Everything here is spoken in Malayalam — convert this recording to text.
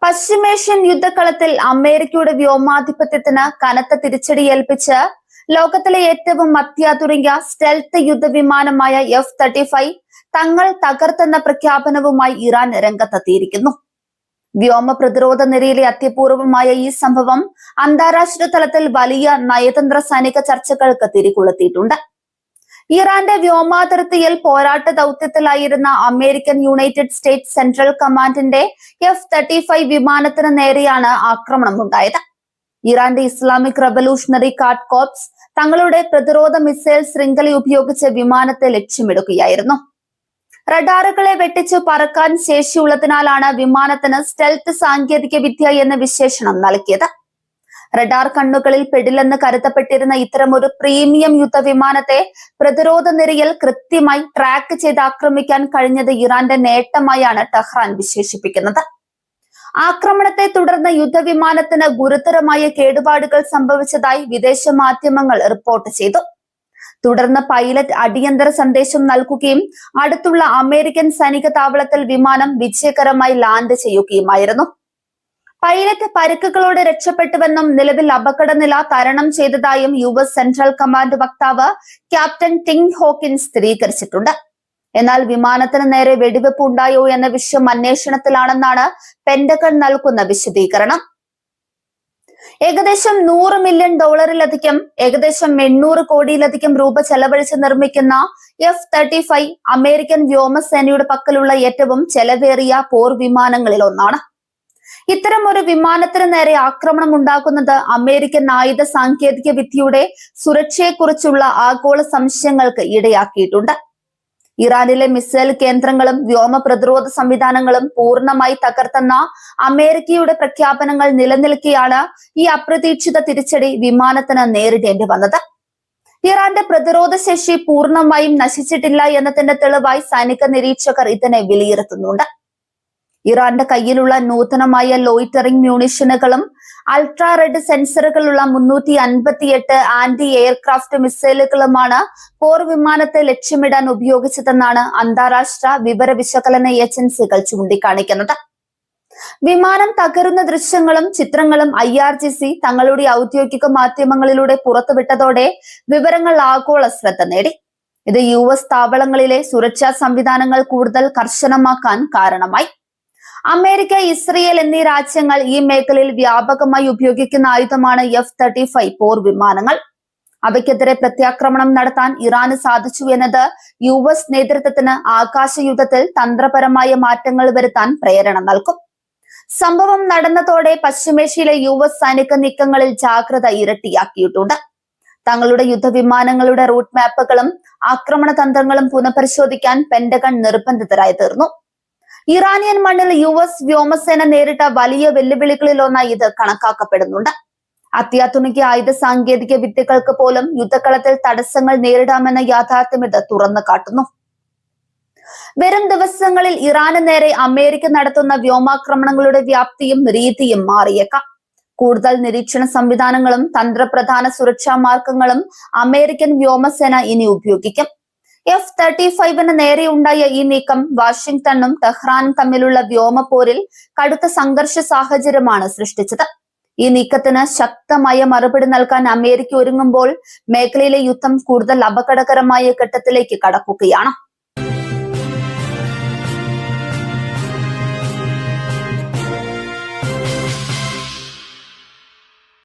പശ്ചിമേഷ്യൻ യുദ്ധക്കളത്തിൽ അമേരിക്കയുടെ വ്യോമാധിപത്യത്തിന് കനത്ത തിരിച്ചടിയേൽപ്പിച്ച് ലോകത്തിലെ ഏറ്റവും അത്യാധുനിക സ്റ്റെൽത്ത് യുദ്ധവിമാനമായ F-35 തങ്ങൾ തകർത്തെന്ന പ്രഖ്യാപനവുമായി ഇറാൻ രംഗത്തെത്തിയിരിക്കുന്നു. വ്യോമ പ്രതിരോധ നിരയിലെ അത്യപൂർവമായ ഈ സംഭവം അന്താരാഷ്ട്ര തലത്തിൽ വലിയ നയതന്ത്ര സൈനിക ചർച്ചകൾക്ക് തിരികൊളുത്തിയിട്ടുണ്ട്. ഇറാന്റെ വ്യോമാതിർത്തിയിൽ പോരാട്ട ദൗത്യത്തിലായിരുന്ന അമേരിക്കൻ യുണൈറ്റഡ് സ്റ്റേറ്റ്സ് സെൻട്രൽ കമാൻഡിന്റെ F-35 വിമാനത്തിന് നേരെയാണ് ആക്രമണം ഉണ്ടായത്. ഇറാന്റെ ഇസ്ലാമിക് റവല്യൂഷണറി ഗാർഡ് കോർപ്സ് തങ്ങളുടെ പ്രതിരോധ മിസൈൽ ശൃംഖല ഉപയോഗിച്ച് വിമാനത്തെ ലക്ഷ്യമിടുകയായിരുന്നു. റഡാറുകളെ വെട്ടിച്ചു പറക്കാൻ ശേഷിയുള്ളതിനാലാണ് വിമാനത്തിന് സ്റ്റെൽത്ത് സാങ്കേതിക വിദ്യ എന്ന വിശേഷണം നൽകിയത്. റഡാർ കണ്ണുകളിൽ പെടില്ലെന്ന് കരുതപ്പെട്ടിരുന്ന ഇത്തരമൊരു പ്രീമിയം യുദ്ധവിമാനത്തെ പ്രതിരോധ നിരയിൽ കൃത്യമായി ട്രാക്ക് ചെയ്ത് ആക്രമിക്കാൻ കഴിഞ്ഞത് ഇറാന്റെ നേട്ടമായാണ് ടെഹ്റാൻ വിശേഷിപ്പിക്കുന്നത്. ആക്രമണത്തെ തുടർന്ന് യുദ്ധവിമാനത്തിന് ഗുരുതരമായ കേടുപാടുകൾ സംഭവിച്ചതായി വിദേശ മാധ്യമങ്ങൾ റിപ്പോർട്ട് ചെയ്തു. തുടർന്ന് പൈലറ്റ് അടിയന്തര സന്ദേശം നൽകുകയും അടുത്തുള്ള അമേരിക്കൻ സൈനിക താവളത്തിൽ വിമാനം വിജയകരമായി ലാൻഡ് ചെയ്യുകയുമായിരുന്നു. പൈലറ്റ് പരിക്കുകളോടെ രക്ഷപ്പെട്ടുവെന്നും നിലവിൽ അപകടനില തരണം ചെയ്തതായും US സെൻട്രൽ കമാൻഡ് വക്താവ് ക്യാപ്റ്റൻ ടിം ഹോക്കിൻസ് സ്ഥിരീകരിച്ചിട്ടുണ്ട്. എന്നാൽ വിമാനത്തിന് നേരെ വെടിവെപ്പ് ഉണ്ടായോ എന്ന വിഷയം അന്വേഷണത്തിലാണെന്നാണ് പെന്റഗൺ നൽകുന്ന വിശദീകരണം. ഏകദേശം $100 മില്യൺ ഏകദേശം 800 കോടിയിലധികം രൂപ ചെലവഴിച്ച് നിർമ്മിക്കുന്ന F-35 അമേരിക്കൻ വ്യോമസേനയുടെ പക്കലുള്ള ഏറ്റവും ചെലവേറിയ പോർ വിമാനങ്ങളിൽ ഒന്നാണ്. ഇത്തരം ഒരു വിമാനത്തിന് നേരെ ആക്രമണം ഉണ്ടാക്കുന്നത് അമേരിക്കൻ ആയുധ സാങ്കേതിക വിദ്യയുടെ സുരക്ഷയെക്കുറിച്ചുള്ള ആഗോള സംശയങ്ങൾക്ക് ഇടയാക്കിയിട്ടുണ്ട്. ഇറാനിലെ മിസൈൽ കേന്ദ്രങ്ങളും വ്യോമ പ്രതിരോധ സംവിധാനങ്ങളും പൂർണ്ണമായി തകർത്തെന്ന അമേരിക്കയുടെ പ്രഖ്യാപനങ്ങൾ നിലനിൽക്കെയാണ് ഈ അപ്രതീക്ഷിത തിരിച്ചടി വിമാനത്തിന് നേരിടേണ്ടി വന്നത്. ഇറാന്റെ പ്രതിരോധ ശേഷി പൂർണ്ണമായും നശിച്ചിട്ടില്ല എന്നതിന്റെ തെളിവായി സൈനിക നിരീക്ഷകർ ഇതിനെ വിലയിരുത്തുന്നുണ്ട്. ഇറാന്റെ കയ്യിലുള്ള നൂതനമായ ലോയിറ്ററിംഗ് മ്യൂണിഷനുകളും അൾട്രാ റെഡ് സെൻസറുകളുള്ള 358 ആന്റി എയർക്രാഫ്റ്റ് മിസൈലുകളുമാണ് പോർ വിമാനത്തെ ലക്ഷ്യമിടാൻ ഉപയോഗിച്ചതെന്നാണ് അന്താരാഷ്ട്ര വിവര വിശകലന ഏജൻസികൾ ചൂണ്ടിക്കാണിക്കുന്നത്. വിമാനം തകരുന്ന ദൃശ്യങ്ങളും ചിത്രങ്ങളും IRGC തങ്ങളുടെ ഔദ്യോഗിക മാധ്യമങ്ങളിലൂടെ പുറത്തുവിട്ടതോടെ വിവരങ്ങൾ ആഗോള ശ്രദ്ധ നേടി. ഇത് US താവളങ്ങളിലെ സുരക്ഷാ സംവിധാനങ്ങൾ കൂടുതൽ കർശനമാക്കാൻ കാരണമായി. അമേരിക്ക, ഇസ്രയേൽ എന്നീ രാജ്യങ്ങൾ ഈ മേഖലയിൽ വ്യാപകമായി ഉപയോഗിക്കുന്ന ആയുധമാണ് F-35 പോർ വിമാനങ്ങൾ. അവയ്ക്കെതിരെ പ്രത്യാക്രമണം നടത്താൻ ഇറാന് സാധിച്ചു എന്നത് US നേതൃത്വത്തിന് ആകാശയുദ്ധത്തിൽ തന്ത്രപരമായ മാറ്റങ്ങൾ വരുത്താൻ പ്രേരണ നൽകും. സംഭവം നടന്നതോടെ പശ്ചിമേഷ്യയിലെ US സൈനിക നീക്കങ്ങളിൽ ജാഗ്രത ഇരട്ടിയാക്കിയിട്ടുണ്ട്. തങ്ങളുടെ യുദ്ധവിമാനങ്ങളുടെ റൂട്ട് മാപ്പുകളും ആക്രമണ തന്ത്രങ്ങളും പുനഃപരിശോധിക്കാൻ പെന്റഗൺ നിർബന്ധിതരായി തീർന്നു. ഇറാനിയൻ മണ്ണിൽ US വ്യോമസേന നേരിട്ട വലിയ വെല്ലുവിളികളിലൊന്നായി ഇത് കണക്കാക്കപ്പെടുന്നുണ്ട്. അത്യാധുനിക ആയുധ സാങ്കേതിക വിദ്യകൾക്ക് പോലും യുദ്ധക്കളത്തിൽ തടസ്സങ്ങൾ നേരിടാമെന്ന യാഥാർത്ഥ്യം ഇത് തുറന്നു കാട്ടുന്നു. വരും ദിവസങ്ങളിൽ ഇറാന് നേരെ അമേരിക്ക നടത്തുന്ന വ്യോമാക്രമണങ്ങളുടെ വ്യാപ്തിയും രീതിയും മാറിയേക്കാം. കൂടുതൽ നിരീക്ഷണ സംവിധാനങ്ങളും തന്ത്രപ്രധാന സുരക്ഷാ മാർഗങ്ങളും അമേരിക്കൻ വ്യോമസേന ഇനി ഉപയോഗിക്കും. F-35 നേരെയുണ്ടായ ഈ നീക്കം വാഷിംഗ്ടണും ടെഹ്റാനും തമ്മിലുള്ള വ്യോമപോരിൽ കടുത്ത സംഘർഷ സാഹചര്യമാണ് സൃഷ്ടിച്ചത്. ഈ നീക്കത്തിന് ശക്തമായ മറുപടി നൽകാൻ അമേരിക്ക ഒരുങ്ങുമ്പോൾ മേഖലയിലെ യുദ്ധം കൂടുതൽ അപകടകരമായ ഘട്ടത്തിലേക്ക് കടക്കുകയാണ്.